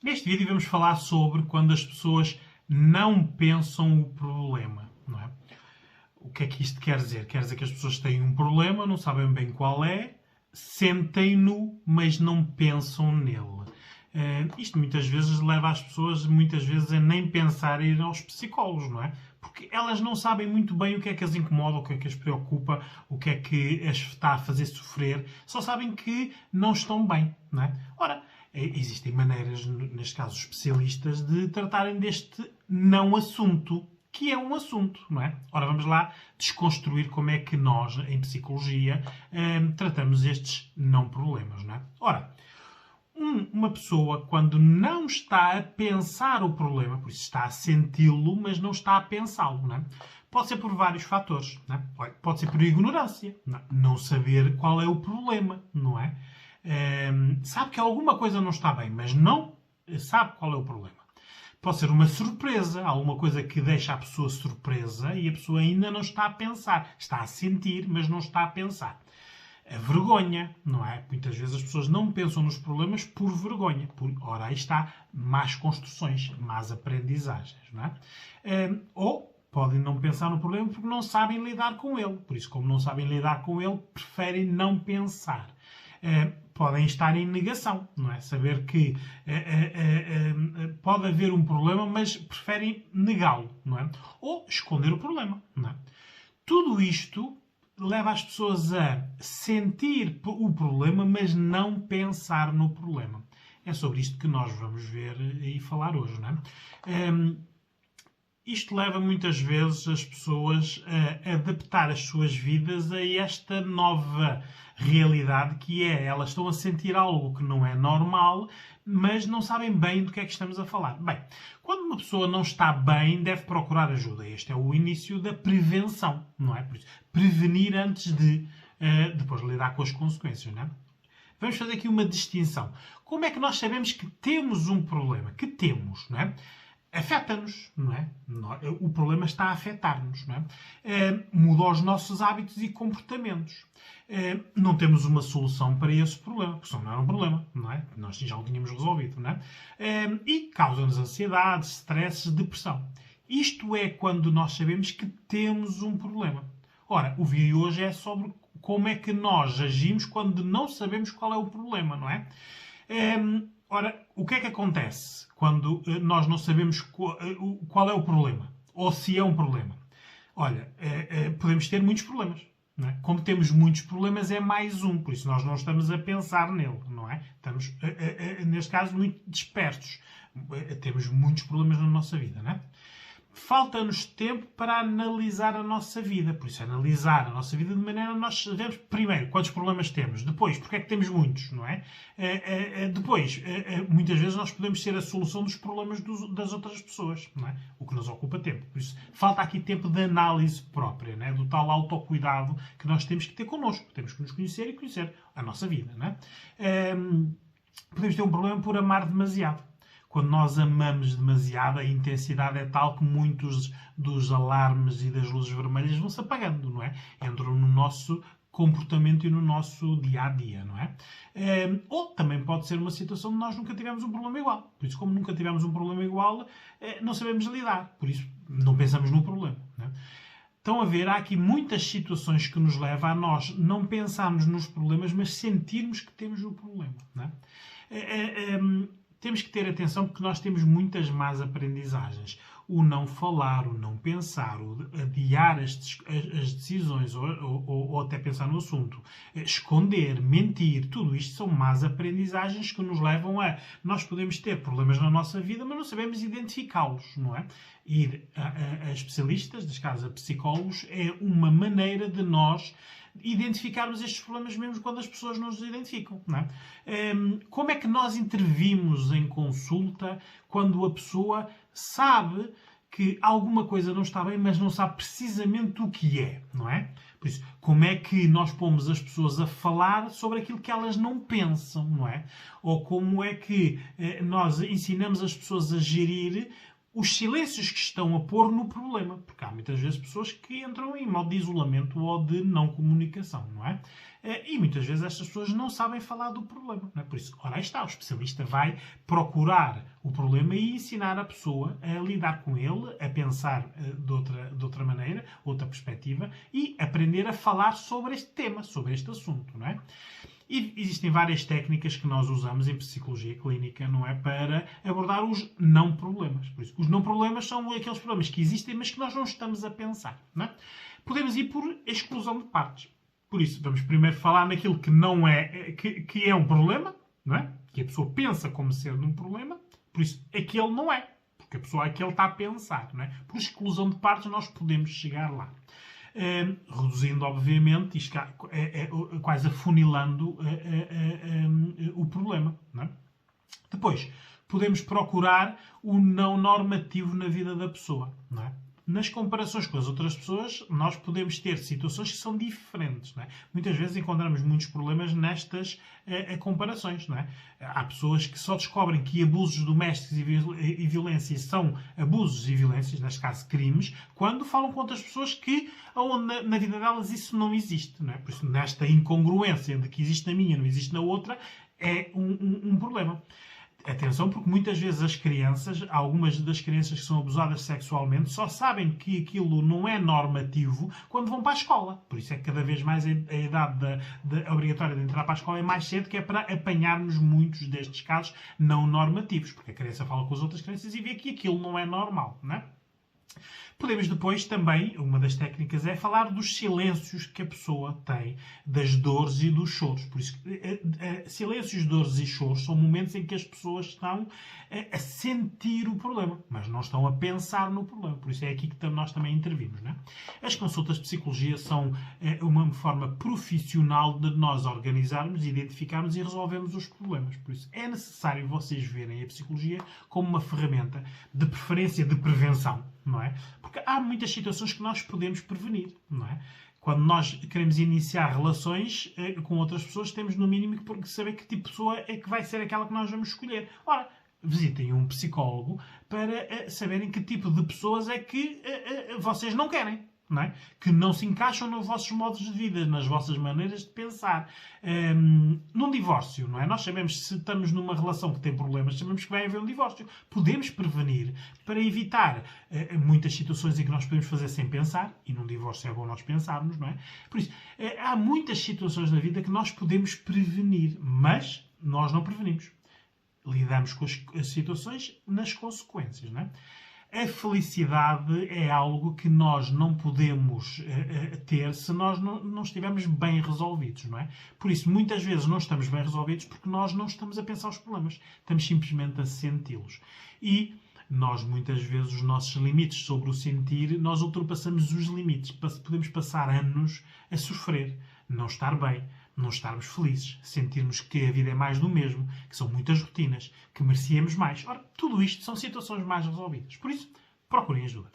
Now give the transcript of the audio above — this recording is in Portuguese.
Neste vídeo vamos falar sobre quando as pessoas não pensam o problema, não é? O que é que isto quer dizer? Quer dizer que as pessoas têm um problema, não sabem bem qual é, sentem-no, mas não pensam nele. Isto muitas vezes leva as pessoas, a nem pensar em ir aos psicólogos, não é? Porque elas não sabem muito bem o que é que as incomoda, o que é que as preocupa, o que é que as está a fazer sofrer. Só sabem que não estão bem, não é? Ora, existem maneiras, neste caso especialistas, de tratarem deste não assunto, que é um assunto, não é? Ora, vamos lá desconstruir como é que nós, em psicologia, tratamos estes não problemas, não é? Ora, uma pessoa, quando não está a pensar o problema, por isso está a senti-lo, mas não está a pensá-lo, não é? Pode ser por vários fatores, não é? Pode ser por ignorância, não saber qual é o problema, não é? Sabe que alguma coisa não está bem, mas não sabe qual é o problema. Pode ser uma surpresa, alguma coisa que deixa a pessoa surpresa e a pessoa ainda não está a pensar. Está a sentir, mas não está a pensar. A vergonha, não é? Muitas vezes as pessoas não pensam nos problemas por vergonha. Ora, aí está, más construções, más aprendizagens, não é? Ou podem não pensar no problema porque não sabem lidar com ele. Por isso, como não sabem lidar com ele, preferem não pensar. Podem estar em negação, não é? Saber que pode haver um problema, mas preferem negá-lo, não é? Ou esconder o problema, não é? Tudo isto leva as pessoas a sentir o problema, mas não pensar no problema. É sobre isto que nós vamos ver e falar hoje, não é? Isto leva muitas vezes as pessoas a adaptar as suas vidas a esta nova realidade que é, elas estão a sentir algo que não é normal, mas não sabem bem do que é que estamos a falar. Bem, quando uma pessoa não está bem, deve procurar ajuda. Este é o início da prevenção, não é? Por isso, prevenir antes de depois lidar com as consequências, não é? Vamos fazer aqui uma distinção. Como é que nós sabemos que temos um problema? Que temos, não é? Afeta-nos, não é? O problema está a afetar-nos, não é? Muda os nossos hábitos e comportamentos. Não temos uma solução para esse problema, porque senão não era um problema, não é? Nós já o tínhamos resolvido, não é? E causa-nos ansiedade, stress, depressão. Isto é quando nós sabemos que temos um problema. Ora, o vídeo hoje é sobre como é que nós agimos quando não sabemos qual é o problema, não é? Ora, o que é que acontece quando nós não sabemos qual é o problema? Ou se é um problema? Olha, podemos ter muitos problemas. Não é? Como temos muitos problemas, é mais um. Por isso nós não estamos a pensar nele, não é? Estamos, neste caso, muito dispersos. Temos muitos problemas na nossa vida, não é? Falta-nos tempo para analisar a nossa vida. Por isso, analisar a nossa vida de maneira a nós sabemos, primeiro, quantos problemas temos. Depois, porque é que temos muitos, não é? Depois, muitas vezes nós podemos ser a solução dos problemas das outras pessoas, não é? O que nos ocupa tempo. Por isso, falta aqui tempo de análise própria, não é? Do tal autocuidado que nós temos que ter connosco. Temos que nos conhecer e conhecer a nossa vida, não é? Podemos ter um problema por amar demasiado. Quando nós amamos demasiado, a intensidade é tal que muitos dos alarmes e das luzes vermelhas vão se apagando, não é? Entram no nosso comportamento e no nosso dia-a-dia, não é? Ou também pode ser uma situação de nós nunca tivemos um problema igual. Por isso, como nunca tivemos um problema igual, não sabemos lidar. Por isso, não pensamos no problema, não é? Estão a ver, há aqui muitas situações que nos levam a nós não pensarmos nos problemas, mas sentirmos que temos o problema, não é? Temos que ter atenção porque nós temos muitas más aprendizagens. O não falar, o não pensar, o adiar as decisões ou até pensar no assunto, esconder, mentir, tudo isto são más aprendizagens que nos levam a... Nós podemos ter problemas na nossa vida, mas não sabemos identificá-los, não é? Ir a especialistas, neste caso a psicólogos, é uma maneira de nós identificarmos estes problemas mesmo quando as pessoas nos identificam, não é? Como é que nós intervimos em consulta quando a pessoa sabe que alguma coisa não está bem, mas não sabe precisamente o que é, não é? Por isso, como é que nós pomos as pessoas a falar sobre aquilo que elas não pensam, não é? Ou como é que nós ensinamos as pessoas a gerir os silêncios que estão a pôr no problema. Porque há muitas vezes pessoas que entram em modo de isolamento ou de não comunicação, não é? E muitas vezes estas pessoas não sabem falar do problema, não é? Por isso, ora, aí está, o especialista vai procurar o problema e ensinar a pessoa a lidar com ele, a pensar de outra maneira, outra perspectiva e aprender a falar sobre este tema, sobre este assunto, não é? E existem várias técnicas que nós usamos em psicologia clínica, não é? Para abordar os não problemas. Por isso, os não problemas são aqueles problemas que existem, mas que nós não estamos a pensar, não é? Podemos ir por exclusão de partes. Por isso, vamos primeiro falar naquilo que não é, que é um problema, não é? Que a pessoa pensa como sendo um problema. Por isso, aquele não é. Porque a pessoa aquele está a pensar, não é? Por exclusão de partes, nós podemos chegar lá. Reduzindo, obviamente, isto é quase afunilando o problema. Não é? Depois, podemos procurar o não normativo na vida da pessoa. Não é? Nas comparações com as outras pessoas, nós podemos ter situações que são diferentes. Não é? Muitas vezes encontramos muitos problemas nestas comparações. Não é? Há pessoas que só descobrem que abusos domésticos e violências são abusos e violências, neste caso crimes, quando falam com outras pessoas que na vida delas isso não existe. Não é? Por isso, nesta incongruência de que existe na minha e não existe na outra, é um problema. Atenção, porque muitas vezes as crianças, algumas das crianças que são abusadas sexualmente, só sabem que aquilo não é normativo quando vão para a escola. Por isso é que cada vez mais a idade obrigatória de entrar para a escola é mais cedo, que é para apanharmos muitos destes casos não normativos. Porque a criança fala com as outras crianças e vê que aquilo não é normal, não é? Podemos depois também, uma das técnicas é falar dos silêncios que a pessoa tem, das dores e dos choros. Por isso, silêncios, dores e choros são momentos em que as pessoas estão a sentir o problema, mas não estão a pensar no problema. Por isso é aqui que nós também intervimos. Não é? As consultas de psicologia são uma forma profissional de nós organizarmos, identificarmos e resolvermos os problemas. Por isso é necessário vocês verem a psicologia como uma ferramenta, de preferência de prevenção. Não é? Porque há muitas situações que nós podemos prevenir, não é? Quando nós queremos iniciar relações com outras pessoas, temos no mínimo que saber que tipo de pessoa é que vai ser aquela que nós vamos escolher. Ora, visitem um psicólogo para saberem que tipo de pessoas é que vocês não querem. Não é? Que não se encaixam nos vossos modos de vida, nas vossas maneiras de pensar. Num divórcio, não é? Nós sabemos, se estamos numa relação que tem problemas, sabemos que vai haver um divórcio. Podemos prevenir para evitar muitas situações em que nós podemos fazer sem pensar, e num divórcio é bom nós pensarmos, não é? Por isso, há muitas situações na vida que nós podemos prevenir, mas nós não prevenimos. Lidamos com as situações nas consequências, não é? A felicidade é algo que nós não podemos ter se nós não estivermos bem resolvidos, não é? Por isso, muitas vezes não estamos bem resolvidos porque nós não estamos a pensar os problemas. Estamos simplesmente a senti-los. E nós, muitas vezes, os nossos limites sobre o sentir, nós ultrapassamos os limites. Podemos passar anos a sofrer, não estar bem, não estarmos felizes, sentirmos que a vida é mais do mesmo, que são muitas rotinas, que merecíamos mais. Ora, tudo isto são situações mais resolvidas. Por isso, procurem ajuda.